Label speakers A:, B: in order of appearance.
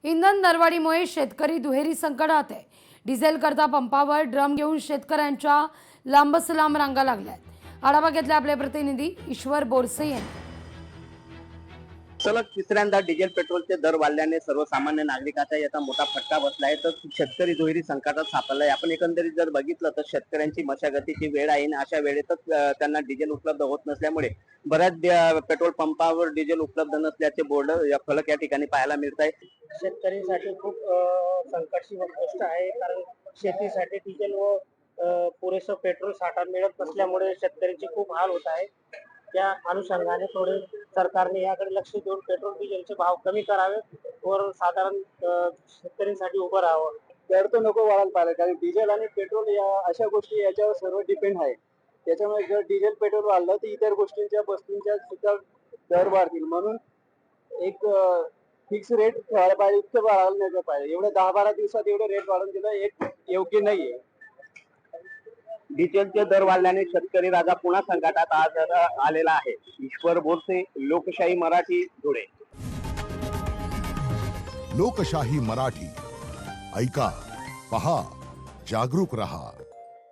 A: इंधन दरवाढीमुळे शेतकरी दुहेरी संकटात आहे। डिझेल करता पंपावर ड्रम घेऊन शेतकऱ्यांच्या लांबच लांब रांगा लागल्यात। आढावा घेतला आपले प्रतिनिधी ईश्वर बोरसे यांनी।
B: सलग तिसऱ्यांदा डिझेल पेट्रोलचे दर वाढल्याने सर्वसामान्य नागरिकांचा याचा मोठा फटका बसला आहे, तर शेतकरी दुहेरी संकटात सापडलाय। आपण एकंदरीत जर बघितलं तर शेतकऱ्यांची मशागतीची वेळ आहे आणि अशा वेळेतच त्यांना डिझेल उपलब्ध होत नसल्यामुळे बऱ्याच पेट्रोल पंपावर डिझेल उपलब्ध नसल्याचे बोर्ड या फलक या ठिकाणी पाहायला मिळत आहे।
C: शेतकऱ्यांसाठी खूप संकटची गोष्ट आहे, कारण शेतीसाठी डिझेल व पुरेसं पेट्रोल साठा मिळत नसल्यामुळे शेतकऱ्यांचे खूप हाल होत आहे। त्या अनुषंगाने थोडे सरकारने याकडे लक्ष देऊन पेट्रोल डिझेलचे भाव कमी करावे व साधारण शेतकऱ्यांसाठी उभं राहावं।
D: दर तर नको वाढायला पाहिजे, कारण डिझेल आणि पेट्रोल या अशा गोष्टी याच्यावर सर्व डिपेंड आहे। त्याच्यामुळे जर डिझेल पेट्रोल वाढलं तर इतर गोष्टींच्या वस्तूंच्या सुद्धा दर वाढतील, म्हणून एक फिक्स रेट ठेवायला पाहिजे, इतकं वाढायला नाही पाहिजे। एवढं 10-12 दिवसात एवढं रेट वाढून दिलं एक योग्य नाहीये।
B: डिझेलचे दर वाढल्याने शेतकरी राजा पुन्हा संकटात आज आलेला आहे। ईश्वर बोरसे, लोकशाही मराठी, धुळे।
E: लोकशाही मराठी ऐका, पहा, जागरूक रहा।